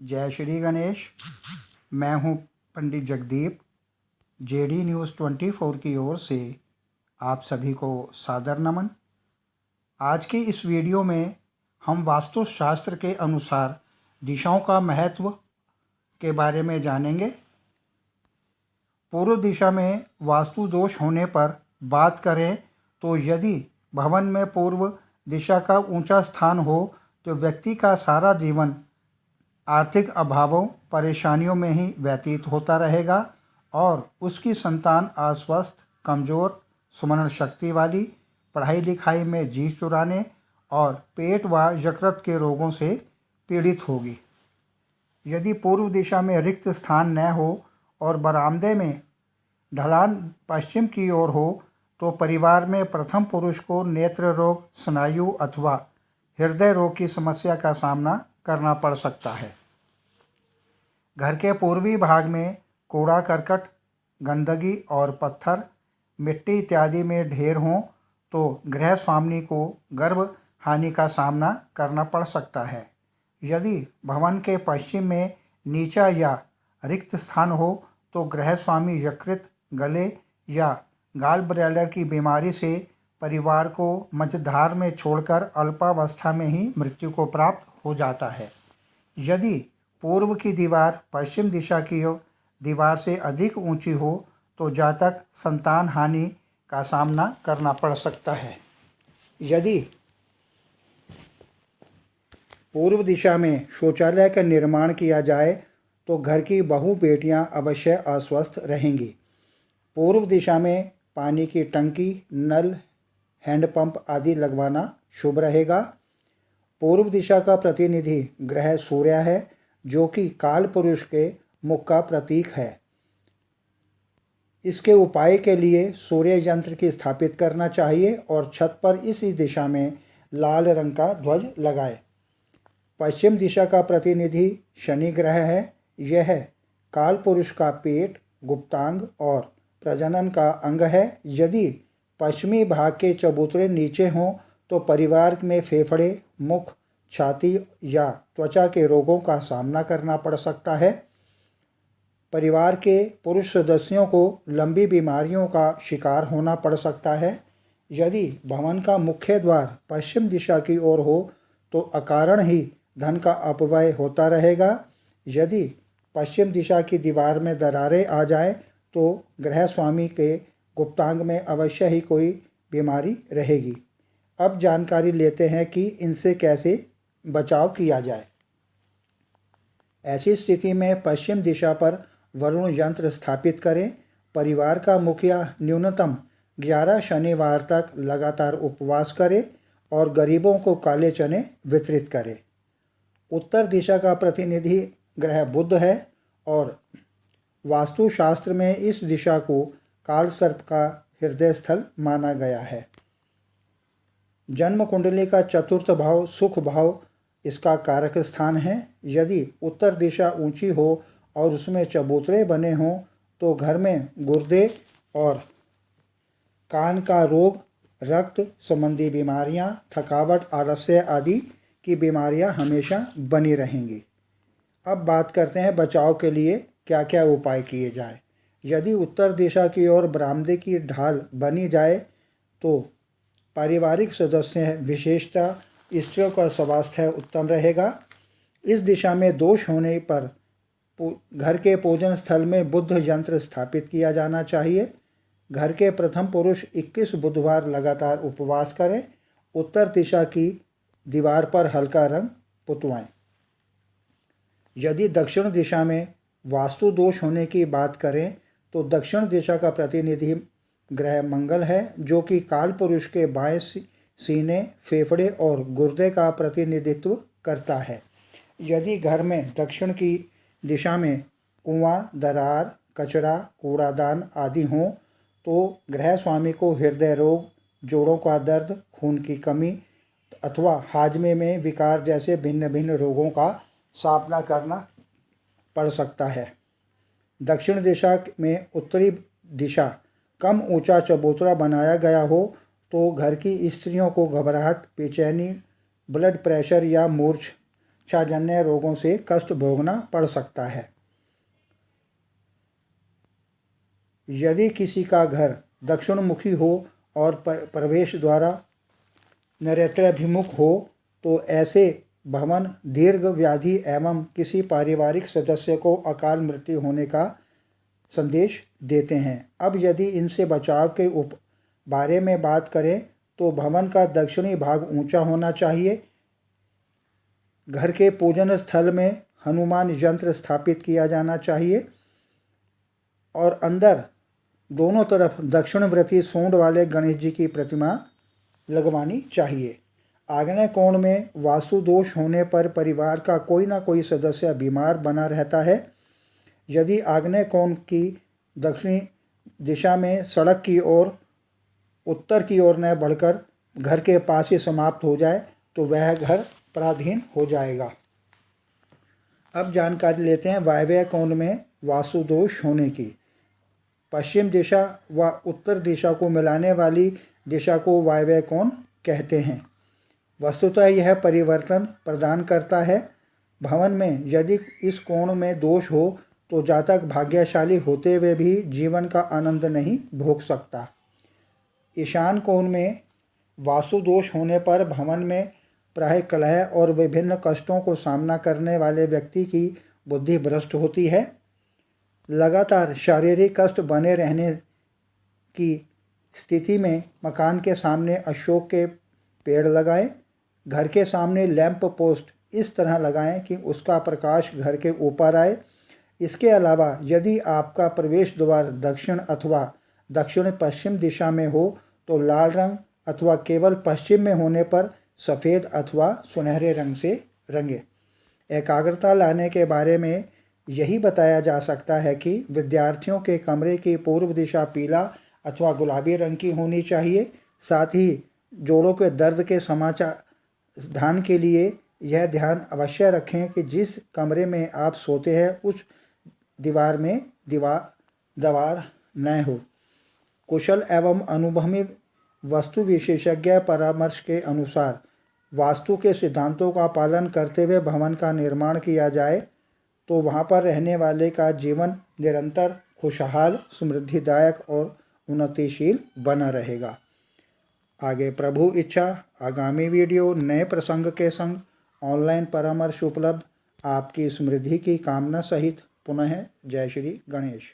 जय श्री गणेश। मैं हूं पंडित जगदीप। जेडी न्यूज़ 24 की ओर से आप सभी को सादर नमन। आज के इस वीडियो में हम वास्तुशास्त्र के अनुसार दिशाओं का महत्व के बारे में जानेंगे। पूर्व दिशा में वास्तु दोष होने पर बात करें तो यदि भवन में पूर्व दिशा का ऊंचा स्थान हो तो व्यक्ति का सारा जीवन आर्थिक अभावों परेशानियों में ही व्यतीत होता रहेगा और उसकी संतान अस्वस्थ, कमज़ोर, स्मरण शक्ति वाली, पढ़ाई लिखाई में जी चुराने और पेट व यकृत के रोगों से पीड़ित होगी। यदि पूर्व दिशा में रिक्त स्थान न हो और बरामदे में ढलान पश्चिम की ओर हो तो परिवार में प्रथम पुरुष को नेत्र रोग, स्नायु अथवा हृदय रोग की समस्या का सामना करना पड़ सकता है। घर के पूर्वी भाग में कूड़ा करकट, गंदगी और पत्थर, मिट्टी इत्यादि में ढेर हों तो गृह स्वामी को गर्भ हानि का सामना करना पड़ सकता है। यदि भवन के पश्चिम में नीचा या रिक्त स्थान हो तो गृह स्वामी यकृत, गले या गाल ब्लैडर की बीमारी से परिवार को मझधार में छोड़कर अल्पावस्था में ही मृत्यु को प्राप्त हो जाता है। यदि पूर्व की दीवार पश्चिम दिशा की दीवार से अधिक ऊंची हो तो जातक संतान हानि का सामना करना पड़ सकता है। यदि पूर्व दिशा में शौचालय का निर्माण किया जाए तो घर की बहू बेटियां अवश्य अस्वस्थ रहेंगी। पूर्व दिशा में पानी की टंकी, नल, हैंडपंप आदि लगवाना शुभ रहेगा। पूर्व दिशा का प्रतिनिधि ग्रह सूर्य है जो कि काल पुरुष के मुख का प्रतीक है। इसके उपाय के लिए सूर्य यंत्र की स्थापित करना चाहिए और छत पर इसी दिशा में लाल रंग का ध्वज लगाएं। पश्चिम दिशा का प्रतिनिधि शनि ग्रह है। यह काल पुरुष का पेट, गुप्तांग और प्रजनन का अंग है। यदि पश्चिमी भाग के चबूतरे नीचे हों तो परिवार में फेफड़े, मुख, छाती या त्वचा के रोगों का सामना करना पड़ सकता है। परिवार के पुरुष सदस्यों को लंबी बीमारियों का शिकार होना पड़ सकता है। यदि भवन का मुख्य द्वार पश्चिम दिशा की ओर हो तो अकारण ही धन का अपव्यय होता रहेगा। यदि पश्चिम दिशा की दीवार में दरारें आ जाएं तो गृह स्वामी के गुप्तांग में अवश्य ही कोई बीमारी रहेगी। अब जानकारी लेते हैं कि इनसे कैसे बचाव किया जाए। ऐसी स्थिति में पश्चिम दिशा पर वरुण यंत्र स्थापित करें। परिवार का मुखिया न्यूनतम 11 शनिवार तक लगातार उपवास करे और गरीबों को काले चने वितरित करे। उत्तर दिशा का प्रतिनिधि ग्रह बुध है और वास्तुशास्त्र में इस दिशा को काल सर्प का हृदय स्थल माना गया है। जन्म कुंडली का चतुर्थ भाव सुख भाव इसका कारक स्थान है। यदि उत्तर दिशा ऊंची हो और उसमें चबूतरे बने हों तो घर में गुर्दे और कान का रोग, रक्त संबंधी बीमारियां, थकावट, आलस्य आदि की बीमारियां हमेशा बनी रहेंगी। अब बात करते हैं बचाव के लिए क्या क्या उपाय किए जाएं। यदि उत्तर दिशा की ओर बरामदे की ढाल बनी जाए तो पारिवारिक सदस्य विशेषतः स्त्रियों का स्वास्थ्य उत्तम रहेगा। इस दिशा में दोष होने पर घर के पूजन स्थल में बुध यंत्र स्थापित किया जाना चाहिए। घर के प्रथम पुरुष 21 बुधवार लगातार उपवास करें। उत्तर दिशा की दीवार पर हल्का रंग पुतवाएं। यदि दक्षिण दिशा में वास्तु दोष होने की बात करें तो दक्षिण दिशा का प्रतिनिधि ग्रह मंगल है जो कि काल पुरुष के बाएं सीने, फेफड़े और गुर्दे का प्रतिनिधित्व करता है। यदि घर में दक्षिण की दिशा में कुआं, दरार, कचरा, कूड़ादान आदि हों तो गृह स्वामी को हृदय रोग, जोड़ों का दर्द, खून की कमी अथवा हाजमे में विकार जैसे भिन्न भिन्न रोगों का सामना करना पड़ सकता है। दक्षिण दिशा में उत्तरी दिशा कम ऊंचा चबूतरा बनाया गया हो तो घर की स्त्रियों को घबराहट, बेचैनी, ब्लड प्रेशर या मूर्छ इच्छाजन्य रोगों से कष्ट भोगना पड़ सकता है। यदि किसी का घर दक्षिणमुखी हो और प्रवेश द्वारा नैऋत्याभिमुख हो तो ऐसे भवन दीर्घ व्याधि एवं किसी पारिवारिक सदस्य को अकाल मृत्यु होने का संदेश देते हैं। अब यदि इनसे बचाव के बारे में बात करें तो भवन का दक्षिणी भाग ऊंचा होना चाहिए। घर के पूजन स्थल में हनुमान यंत्र स्थापित किया जाना चाहिए और अंदर दोनों तरफ दक्षिणवर्ती सूंड वाले गणेश जी की प्रतिमा लगवानी चाहिए। आग्नेय कोण में वास्तु दोष होने पर परिवार का कोई ना कोई सदस्य बीमार बना रहता है। यदि आग्नेय कोण की दक्षिणी दिशा में सड़क की ओर उत्तर की ओर न बढ़कर घर के पास ही समाप्त हो जाए तो वह घर पराधीन हो जाएगा। अब जानकारी लेते हैं वायव्य कोण में वास्तु दोष होने की। पश्चिम दिशा व उत्तर दिशा को मिलाने वाली दिशा को वायव्य कोण कहते हैं। वस्तुतः यह परिवर्तन प्रदान करता है। भवन में यदि इस कोण में दोष हो तो जातक भाग्यशाली होते हुए भी जीवन का आनंद नहीं भोग सकता। ईशान कोण में वास्तु दोष होने पर भवन में प्राय कलह और विभिन्न कष्टों को सामना करने वाले व्यक्ति की बुद्धि भ्रष्ट होती है। लगातार शारीरिक कष्ट बने रहने की स्थिति में मकान के सामने अशोक के पेड़ लगाएं। घर के सामने लैंप पोस्ट इस तरह लगाएं कि उसका प्रकाश घर के ऊपर आए। इसके अलावा यदि आपका प्रवेश द्वार दक्षिण अथवा दक्षिण पश्चिम दिशा में हो तो लाल रंग अथवा केवल पश्चिम में होने पर सफ़ेद अथवा सुनहरे रंग से रंगे। एकाग्रता लाने के बारे में यही बताया जा सकता है कि विद्यार्थियों के कमरे की पूर्व दिशा पीला अथवा गुलाबी रंग की होनी चाहिए। साथ ही जोड़ों के दर्द के समाधान के लिए यह ध्यान अवश्य रखें कि जिस कमरे में आप सोते हैं उस दीवार में दीवार न हो। कुशल एवं अनुभवी वास्तु विशेषज्ञ परामर्श के अनुसार वास्तु के सिद्धांतों का पालन करते हुए भवन का निर्माण किया जाए तो वहाँ पर रहने वाले का जीवन निरंतर खुशहाल, समृद्धिदायक और उन्नतिशील बना रहेगा। आगे प्रभु इच्छा आगामी वीडियो नए प्रसंग के संग ऑनलाइन परामर्श उपलब्ध। आपकी समृद्धि की कामना सहित पुनः जय श्री गणेश।